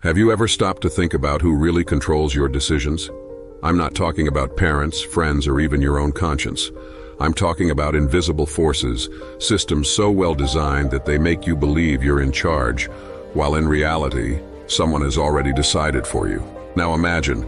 Have you ever stopped to think about who really controls your decisions? I'm not talking about parents, friends, or even your own conscience. I'm talking about invisible forces, systems so well designed that they make you believe you're in charge, while in reality, someone has already decided for you. Now imagine,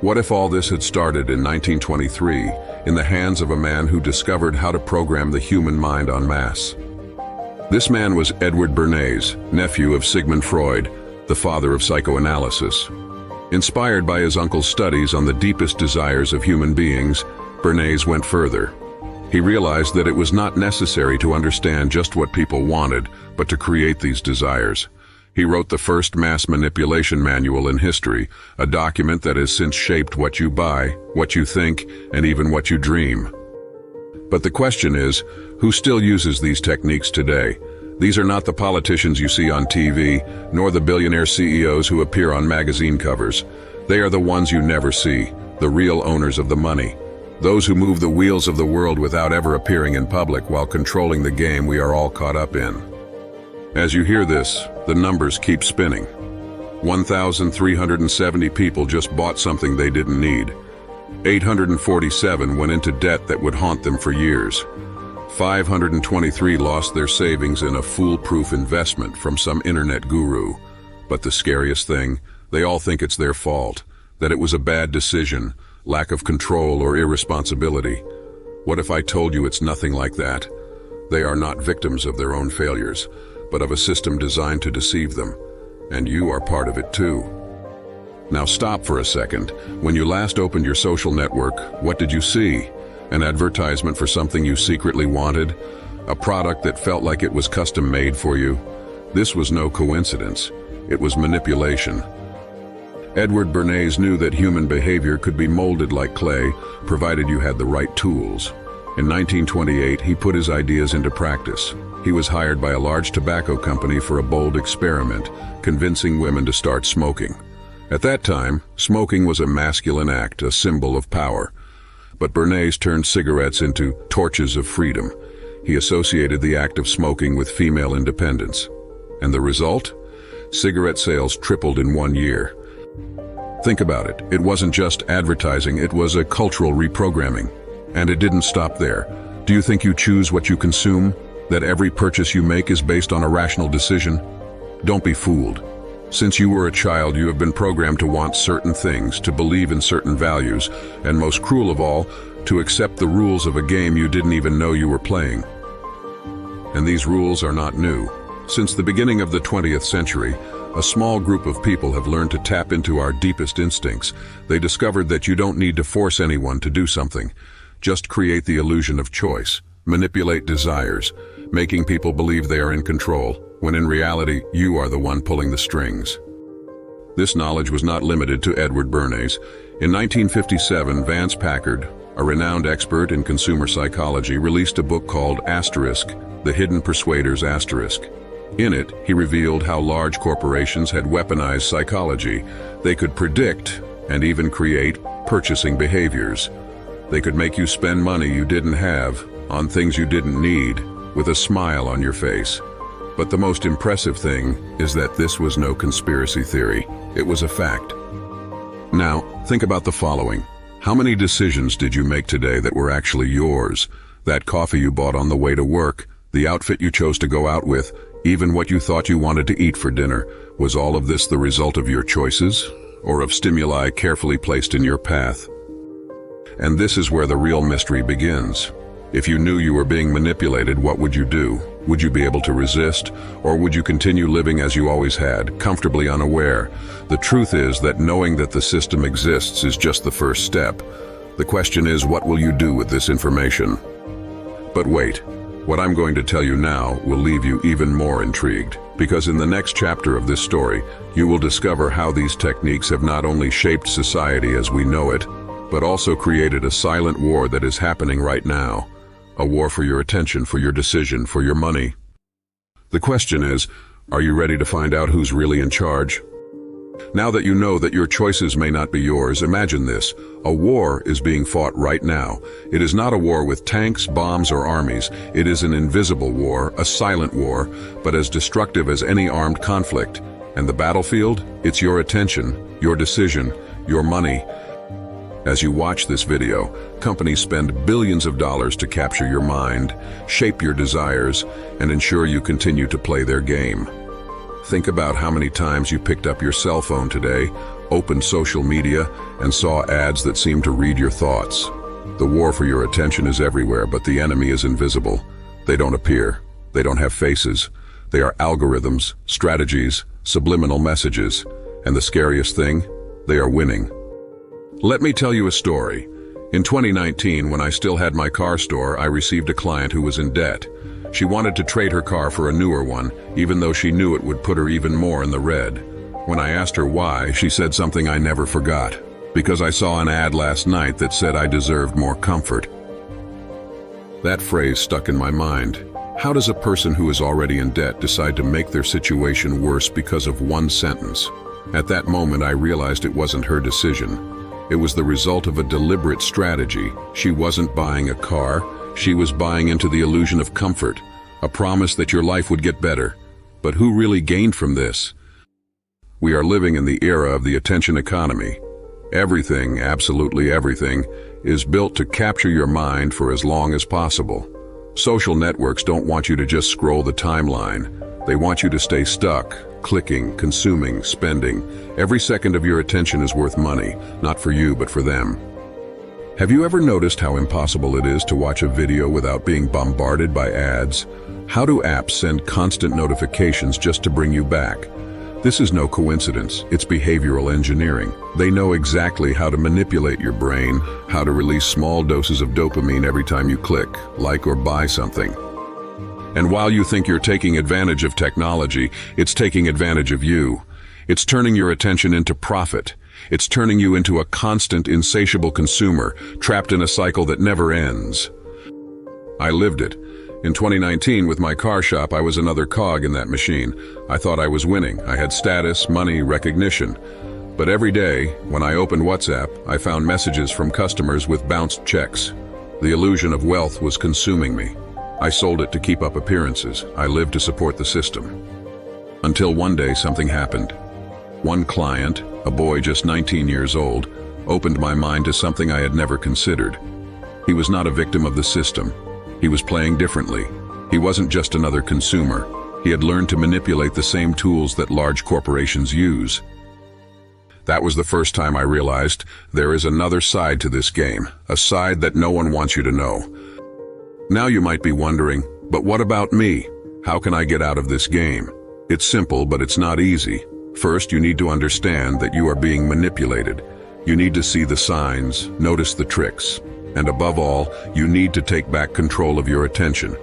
what if all this had started in 1923, in the hands of a man who discovered how to program the human mind en masse? This man was Edward Bernays, nephew of Sigmund Freud, the father of psychoanalysis. Inspired by his uncle's studies on the deepest desires of human beings, Bernays went further. He realized that it was not necessary to understand just what people wanted, but to create these desires. He wrote the first mass manipulation manual in history, a document that has since shaped what you buy, what you think, and even what you dream. But the question is, who still uses these techniques today? These are not the politicians you see on TV, nor the billionaire CEOs who appear on magazine covers. They are the ones you never see, the real owners of the money. Those who move the wheels of the world without ever appearing in public while controlling the game we are all caught up in. As you hear this, the numbers keep spinning. 1,370 people just bought something they didn't need. 847 went into debt that would haunt them for years. 523 lost their savings in a foolproof investment from some internet guru. But the scariest thing, they all think it's their fault, that it was a bad decision, lack of control, or irresponsibility. What if I told you it's nothing like that? They are not victims of their own failures, but of a system designed to deceive them. And you are part of it too. Now stop for a second. When you last opened your social network, what did you see? An advertisement for something you secretly wanted? A product that felt like it was custom made for you? This was no coincidence. It was manipulation. Edward Bernays knew that human behavior could be molded like clay, provided you had the right tools. In 1928, he put his ideas into practice. He was hired by a large tobacco company for a bold experiment, convincing women to start smoking. At that time, smoking was a masculine act, a symbol of power. But Bernays turned cigarettes into torches of freedom. He associated the act of smoking with female independence. And the result? Cigarette sales tripled in 1 year. Think about it. It wasn't just advertising, it was a cultural reprogramming. And it didn't stop there. Do you think you choose what you consume? That every purchase you make is based on a rational decision? Don't be fooled. Since you were a child, you have been programmed to want certain things, to believe in certain values, and most cruel of all, to accept the rules of a game you didn't even know you were playing. And these rules are not new. Since the beginning of the 20th century, a small group of people have learned to tap into our deepest instincts. They discovered that you don't need to force anyone to do something. Just create the illusion of choice, manipulate desires, making people believe they are in control, when in reality, you are the one pulling the strings. This knowledge was not limited to Edward Bernays. In 1957, Vance Packard, a renowned expert in consumer psychology, released a book called Asterisk, The Hidden Persuaders Asterisk. In it, he revealed how large corporations had weaponized psychology. They could predict and even create purchasing behaviors. They could make you spend money you didn't have on things you didn't need, with a smile on your face. But the most impressive thing is that this was no conspiracy theory. It was a fact. Now, think about the following. How many decisions did you make today that were actually yours? That coffee you bought on the way to work, the outfit you chose to go out with, even what you thought you wanted to eat for dinner. Was all of this the result of your choices, or of stimuli carefully placed in your path? And this is where the real mystery begins. If you knew you were being manipulated, what would you do? Would you be able to resist, or would you continue living as you always had, comfortably unaware? The truth is that knowing that the system exists is just the first step. The question is, what will you do with this information? But wait, what I'm going to tell you now will leave you even more intrigued, because in the next chapter of this story, you will discover how these techniques have not only shaped society as we know it, but also created a silent war that is happening right now. A war for your attention, for your decision, for your money. The question is, are you ready to find out who's really in charge? Now that you know that your choices may not be yours, imagine this. A war is being fought right now. It is not a war with tanks, bombs, or armies. It is an invisible war, a silent war, but as destructive as any armed conflict. And the battlefield? It's your attention, your decision, your money. As you watch this video, companies spend billions of dollars to capture your mind, shape your desires, and ensure you continue to play their game. Think about how many times you picked up your cell phone today, opened social media, and saw ads that seem to read your thoughts. The war for your attention is everywhere, but the enemy is invisible. They don't appear. They don't have faces. They are algorithms, strategies, subliminal messages. And the scariest thing, they are winning. Let me tell you a story. In 2019, when I still had my car store, I received a client who was in debt. She wanted to trade her car for a newer one, even though she knew it would put her even more in the red. When I asked her why, she said something I never forgot. Because I saw an ad last night that said I deserved more comfort. That phrase stuck in my mind. How does a person who is already in debt decide to make their situation worse because of one sentence? At that moment, I realized it wasn't her decision. It was the result of a deliberate strategy. She wasn't buying a car. She was buying into the illusion of comfort, a promise that your life would get better. But who really gained from this? We are living in the era of the attention economy. Everything, absolutely everything, is built to capture your mind for as long as possible. Social networks don't want you to just scroll the timeline. They want you to stay stuck, clicking, consuming, spending. Every second of your attention is worth money, not for you, but for them. Have you ever noticed how impossible it is to watch a video without being bombarded by ads? How do apps send constant notifications just to bring you back? This is no coincidence. It's behavioral engineering. They know exactly how to manipulate your brain, how to release small doses of dopamine every time you click, like, or buy something. And while you think you're taking advantage of technology, it's taking advantage of you. It's turning your attention into profit. It's turning you into a constant, insatiable consumer, trapped in a cycle that never ends. I lived it. In 2019, with my car shop, I was another cog in that machine. I thought I was winning. I had status, money, recognition. But every day, when I opened WhatsApp, I found messages from customers with bounced checks. The illusion of wealth was consuming me. I sold it to keep up appearances. I lived to support the system. Until one day, something happened. One client, a boy just 19 years old, opened my mind to something I had never considered. He was not a victim of the system. He was playing differently. He wasn't just another consumer. He had learned to manipulate the same tools that large corporations use. That was the first time I realized there is another side to this game, a side that no one wants you to know. Now you might be wondering, but what about me? How can I get out of this game? It's simple, but it's not easy. First, you need to understand that you are being manipulated. You need to see the signs, notice the tricks. And above all, you need to take back control of your attention.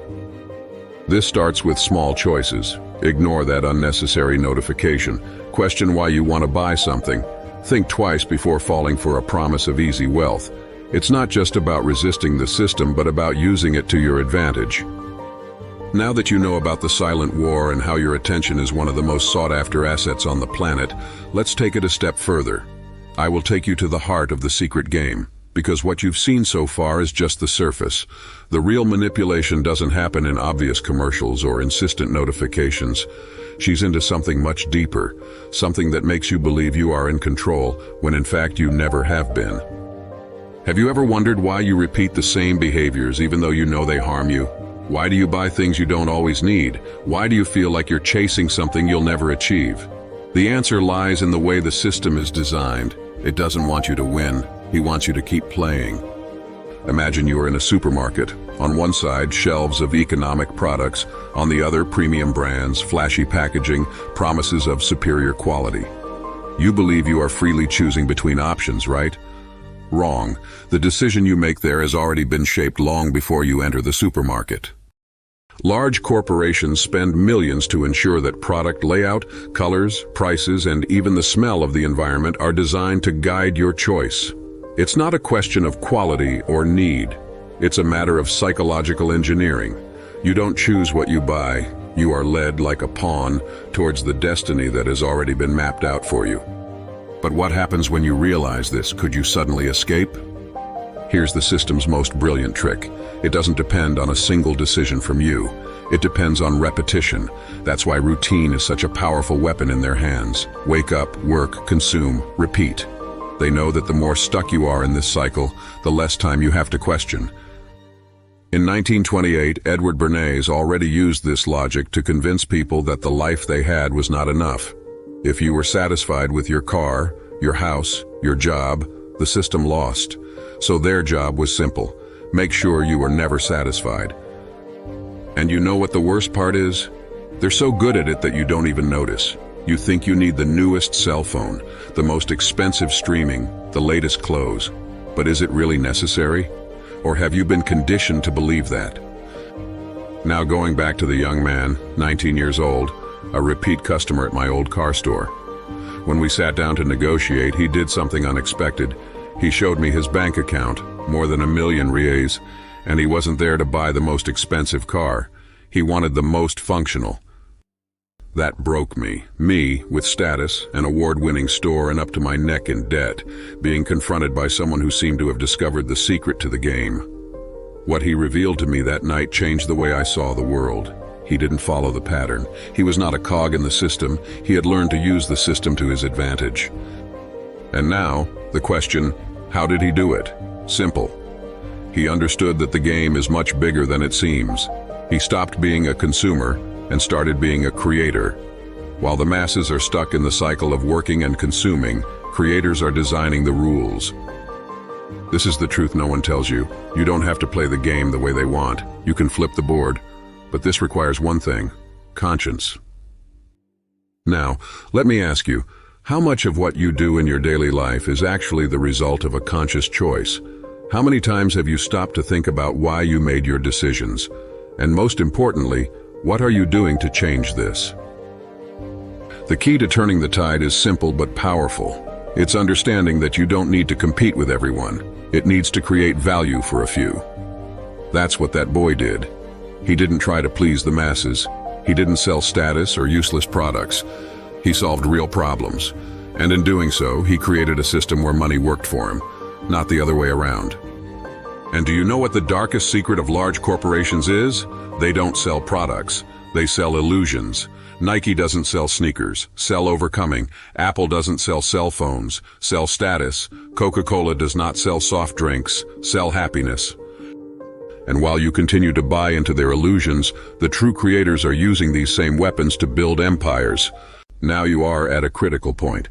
This starts with small choices. Ignore that unnecessary notification. Question why you want to buy something. Think twice before falling for a promise of easy wealth. It's not just about resisting the system, but about using it to your advantage. Now that you know about the silent war and how your attention is one of the most sought-after assets on the planet, let's take it a step further. I will take you to the heart of the secret game. Because what you've seen so far is just the surface. The real manipulation doesn't happen in obvious commercials or insistent notifications. She's into something much deeper, something that makes you believe you are in control, when in fact you never have been. Have you ever wondered why you repeat the same behaviors even though you know they harm you? Why do you buy things you don't always need? Why do you feel like you're chasing something you'll never achieve? The answer lies in the way the system is designed. It doesn't want you to win. He wants you to keep playing. Imagine you are in a supermarket. On one side, shelves of economic products. On the other, premium brands, flashy packaging, promises of superior quality. You believe you are freely choosing between options, right? Wrong. The decision you make there has already been shaped long before you enter the supermarket. Large corporations spend millions to ensure that product layout, colors, prices, and even the smell of the environment are designed to guide your choice. It's not a question of quality or need. It's a matter of psychological engineering. You don't choose what you buy. You are led like a pawn towards the destiny that has already been mapped out for you. But what happens when you realize this? Could you suddenly escape? Here's the system's most brilliant trick. It doesn't depend on a single decision from you. It depends on repetition. That's why routine is such a powerful weapon in their hands. Wake up, work, consume, repeat. They know that the more stuck you are in this cycle, the less time you have to question. In 1928, Edward Bernays already used this logic to convince people that the life they had was not enough. If you were satisfied with your car, your house, your job, the system lost. So their job was simple: make sure you were never satisfied. And you know what the worst part is? They're so good at it that you don't even notice. You think you need the newest cell phone, the most expensive streaming, the latest clothes. But is it really necessary? Or have you been conditioned to believe that? Now going back to the young man, 19 years old, a repeat customer at my old car store. When we sat down to negotiate, he did something unexpected. He showed me his bank account, more than 1 million reais, and he wasn't there to buy the most expensive car. He wanted the most functional. That broke me. Me, with status, an award-winning store, and up to my neck in debt, being confronted by someone who seemed to have discovered the secret to the game. What he revealed to me that night changed the way I saw the world. He didn't follow the pattern. He was not a cog in the system. He had learned to use the system to his advantage. And now, the question, how did he do it? Simple. He understood that the game is much bigger than it seems. He stopped being a consumer and started being a creator. While the masses are stuck in the cycle of working and consuming, creators are designing the rules. This is the truth no one tells you. You don't have to play the game the way they want. You can flip the board. But this requires one thing: conscience. Now, let me ask you, how much of what you do in your daily life is actually the result of a conscious choice? How many times have you stopped to think about why you made your decisions? And most importantly, what are you doing to change this? The key to turning the tide is simple but powerful. It's understanding that you don't need to compete with everyone. It needs to create value for a few. That's what that boy did. He didn't try to please the masses. He didn't sell status or useless products. He solved real problems. And in doing so, he created a system where money worked for him, not the other way around. And do you know what the darkest secret of large corporations is? They don't sell products. They sell illusions. Nike doesn't sell sneakers, sell overcoming. Apple doesn't sell cell phones, sell status. Coca-Cola does not sell soft drinks, sell happiness. And while you continue to buy into their illusions, the true creators are using these same weapons to build empires. Now you are at a critical point.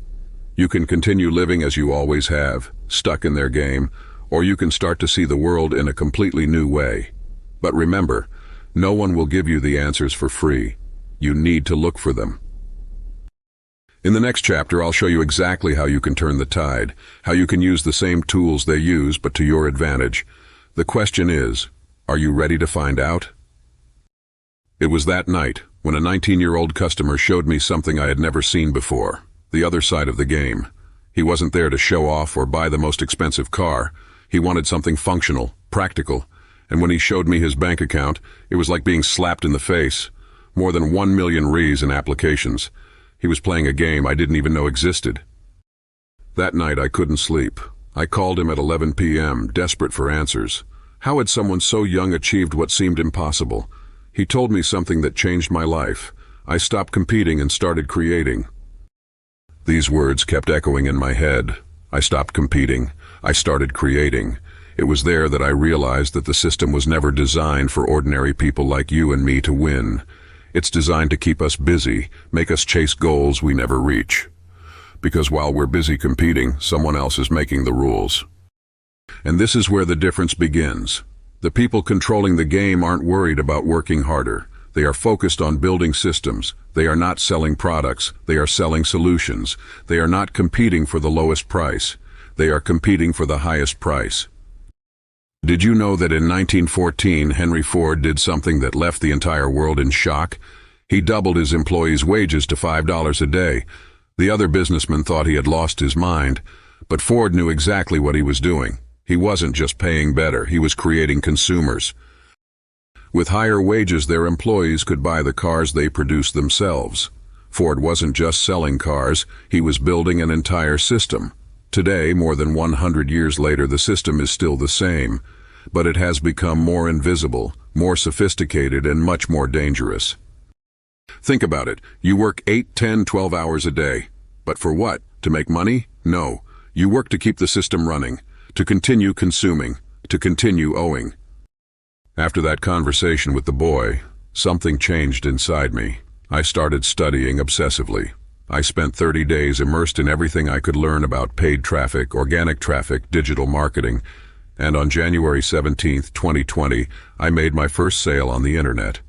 You can continue living as you always have, stuck in their game, or you can start to see the world in a completely new way. But remember, no one will give you the answers for free. You need to look for them. In the next chapter, I'll show you exactly how you can turn the tide, how you can use the same tools they use, but to your advantage. The question is, are you ready to find out? It was that night when a 19-year-old customer showed me something I had never seen before, the other side of the game. He wasn't there to show off or buy the most expensive car. He wanted something functional, practical, and when he showed me his bank account, it was like being slapped in the face. More than 1 million reais in applications. He was playing a game I didn't even know existed. That night I couldn't sleep. I called him at 11 p.m., desperate for answers. How had someone so young achieved what seemed impossible? He told me something that changed my life. I stopped competing and started creating. These words kept echoing in my head. I stopped competing. I started creating. It was there that I realized that the system was never designed for ordinary people like you and me to win. It's designed to keep us busy, make us chase goals we never reach. Because while we're busy competing, someone else is making the rules. And this is where the difference begins. The people controlling the game aren't worried about working harder. They are focused on building systems. They are not selling products. They are selling solutions. They are not competing for the lowest price. They are competing for the highest price. Did you know that in 1914, Henry Ford did something that left the entire world in shock? He doubled his employees' wages to $5 a day. The other businessmen thought he had lost his mind, but Ford knew exactly what he was doing. He wasn't just paying better, he was creating consumers. With higher wages, their employees could buy the cars they produced themselves. Ford wasn't just selling cars, he was building an entire system. Today, more than 100 years later, the system is still the same, but it has become more invisible, more sophisticated, and much more dangerous. Think about it. You work 8, 10, 12 hours a day. But for what? To make money? No. You work to keep the system running, to continue consuming, to continue owing. After that conversation with the boy, something changed inside me. I started studying obsessively. I spent 30 days immersed in everything I could learn about paid traffic, organic traffic, digital marketing, and on January 17, 2020, I made my first sale on the internet.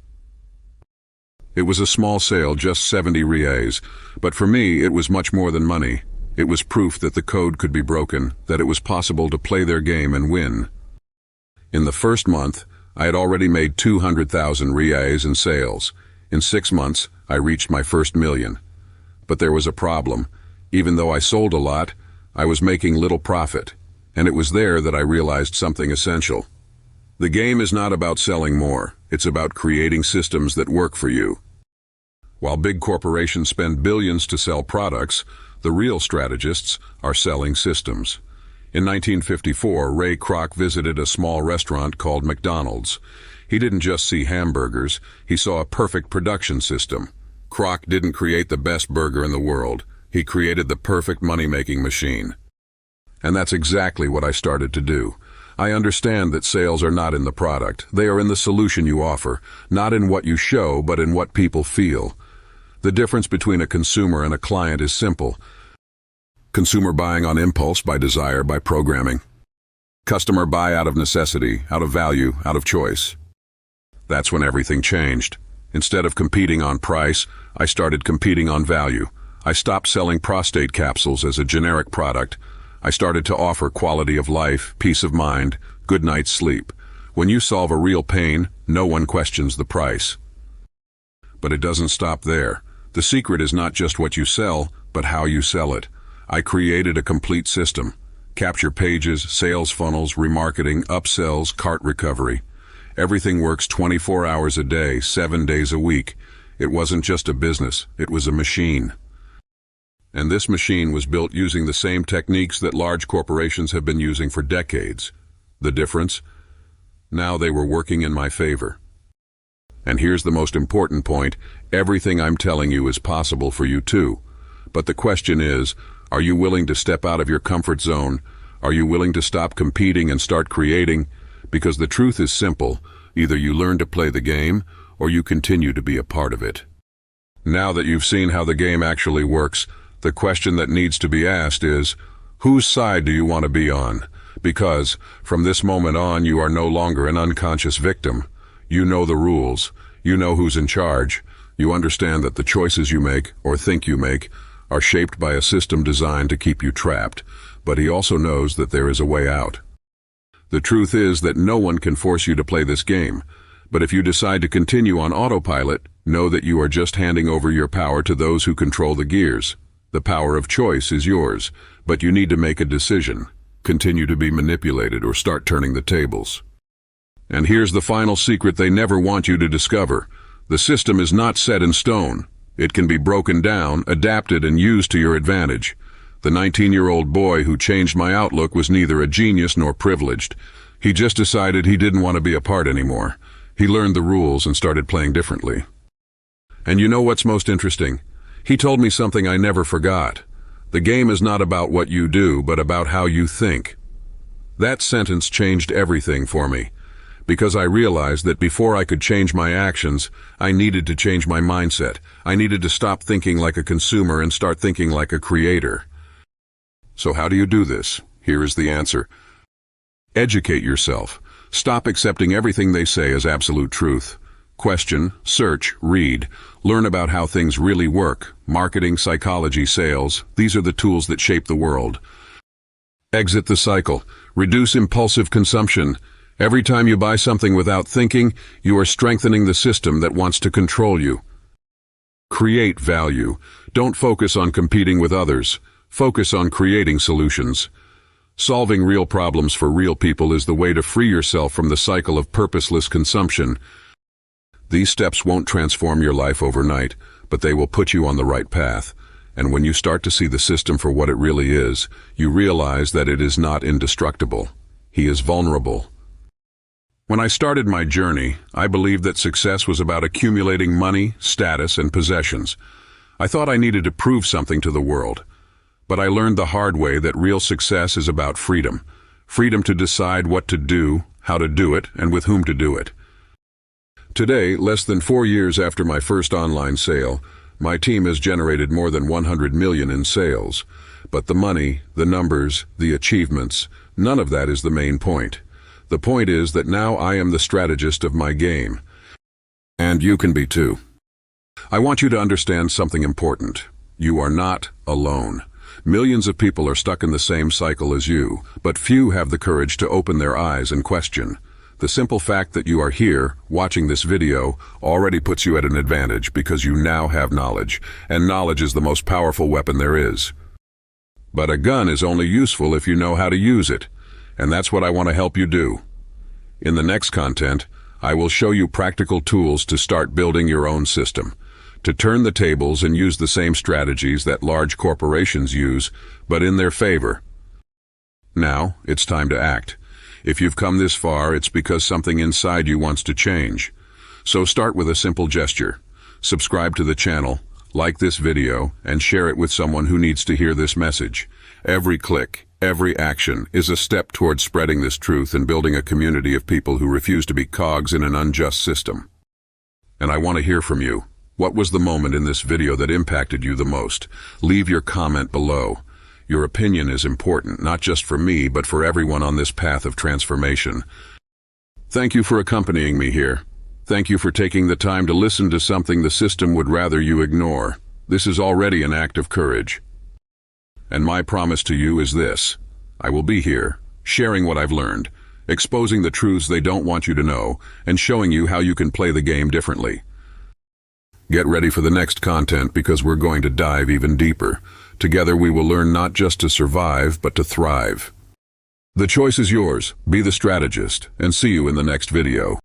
It was a small sale, just 70 reais, but for me it was much more than money. It was proof that the code could be broken, that it was possible to play their game and win. In the first month, I had already made 200,000 reais in sales. In 6 months, I reached my first million. But there was a problem. Even though I sold a lot, I was making little profit. And it was there that I realized something essential. The game is not about selling more. It's about creating systems that work for you. While big corporations spend billions to sell products, the real strategists are selling systems. In 1954, Ray Kroc visited a small restaurant called McDonald's. He didn't just see hamburgers, he saw a perfect production system. Kroc didn't create the best burger in the world. He created the perfect money-making machine. And that's exactly what I started to do. I understand that sales are not in the product. They are in the solution you offer, not in what you show, but in what people feel. The difference between a consumer and a client is simple. Consumer buying on impulse, by desire, by programming. Customer buy out of necessity, out of value, out of choice. That's when everything changed. Instead of competing on price, I started competing on value. I stopped selling prostate capsules as a generic product. I started to offer quality of life, peace of mind, good night's sleep. When you solve a real pain, no one questions the price. But it doesn't stop there. The secret is not just what you sell, but how you sell it. I created a complete system. Capture pages, sales funnels, remarketing, upsells, cart recovery. Everything works 24 hours a day, 7 days a week. It wasn't just a business, it was a machine. And this machine was built using the same techniques that large corporations have been using for decades. The difference? Now they were working in my favor. And here's the most important point. Everything I'm telling you is possible for you too. But the question is, are you willing to step out of your comfort zone? Are you willing to stop competing and start creating? Because the truth is simple. Either you learn to play the game, or you continue to be a part of it. Now that you've seen how the game actually works, the question that needs to be asked is, whose side do you want to be on? Because, from this moment on, you are no longer an unconscious victim. You know the rules. You know who's in charge. You understand that the choices you make, or think you make, are shaped by a system designed to keep you trapped. But he also knows that there is a way out. The truth is that no one can force you to play this game. But if you decide to continue on autopilot, know that you are just handing over your power to those who control the gears. The power of choice is yours, but you need to make a decision. Continue to be manipulated or start turning the tables. And here's the final secret they never want you to discover. The system is not set in stone. It can be broken down, adapted, and used to your advantage. The 19-year-old boy who changed my outlook was neither a genius nor privileged. He just decided he didn't want to be a part anymore. He learned the rules and started playing differently. And you know what's most interesting? He told me something I never forgot. The game is not about what you do, but about how you think. That sentence changed everything for me, because I realized that before I could change my actions, I needed to change my mindset. I needed to stop thinking like a consumer and start thinking like a creator. So how do you do this? Here is the answer. Educate yourself. Stop accepting everything they say as absolute truth. Question, search, read, learn about how things really work. Marketing, psychology, sales, these are the tools that shape the world. Exit the cycle. Reduce impulsive consumption. Every time you buy something without thinking, you are strengthening the system that wants to control you. Create value. Don't focus on competing with others. Focus on creating solutions. Solving real problems for real people is the way to free yourself from the cycle of purposeless consumption. These steps won't transform your life overnight, but they will put you on the right path. And when you start to see the system for what it really is, you realize that it is not indestructible. He is vulnerable. When I started my journey, I believed that success was about accumulating money, status, and possessions. I thought I needed to prove something to the world. But I learned the hard way that real success is about freedom. Freedom to decide what to do, how to do it, and with whom to do it. Today, less than 4 years after my first online sale, my team has generated more than 100 million in sales. But the money, the numbers, the achievements, none of that is the main point. The point is that now I am the strategist of my game. And you can be too. I want you to understand something important. You are not alone. Millions of people are stuck in the same cycle as you, but few have the courage to open their eyes and question. The simple fact that you are here, watching this video, already puts you at an advantage because you now have knowledge, and knowledge is the most powerful weapon there is. But a gun is only useful if you know how to use it, and that's what I want to help you do. In the next content, I will show you practical tools to start building your own system, to turn the tables and use the same strategies that large corporations use, but in their favor. Now, it's time to act. If you've come this far, it's because something inside you wants to change. So start with a simple gesture. Subscribe to the channel, like this video, and share it with someone who needs to hear this message. Every click, every action is a step towards spreading this truth and building a community of people who refuse to be cogs in an unjust system. And I want to hear from you. What was the moment in this video that impacted you the most? Leave your comment below. Your opinion is important, not just for me, but for everyone on this path of transformation. Thank you for accompanying me here. Thank you for taking the time to listen to something the system would rather you ignore. This is already an act of courage. And my promise to you is this. I will be here, sharing what I've learned, exposing the truths they don't want you to know, and showing you how you can play the game differently. Get ready for the next content because we're going to dive even deeper. Together we will learn not just to survive, but to thrive. The choice is yours. Be the strategist, and see you in the next video.